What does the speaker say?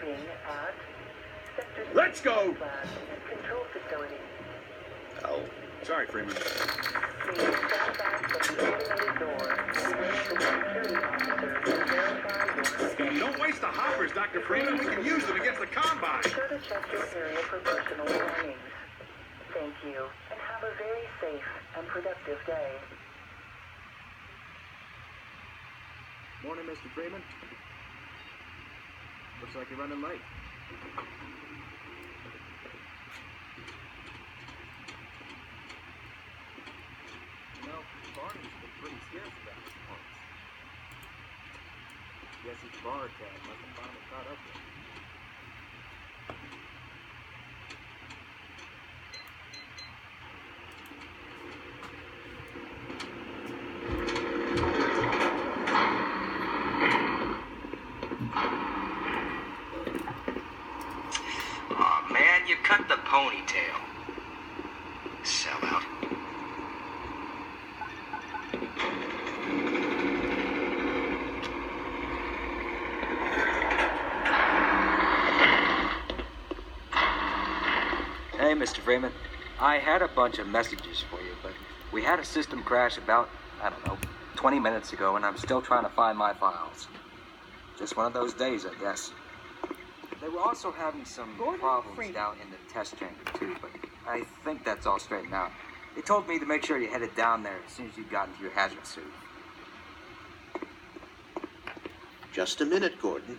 Arriving at Sector Let's go! Lab and Control Facility. Oh, sorry, Freeman. Please stand back from the automated door and wait for the security officers to verify your credentials. Don't waste the hoppers, Dr. Freeman. We can use them against the Combine. Be sure to check your area for personal belongings. Thank you, and have a very safe and productive day. Morning, Mr. Freeman. Looks like you're running late. You know, Barney's been pretty scarce about his parts. Guess his bar tab must have finally caught up with him. Aw, man, you cut the ponytail. Sellout. Hey, Mr. Freeman. I had a bunch of messages for you, but we had a system crash about, 20 minutes ago, and I'm still trying to find my files. Just one of those days, I guess. They were also having some problems down in the test chamber, too, but I think that's all straightened out. They told me to make sure you headed down there as soon as you got into your hazmat suit. Just a minute, Gordon.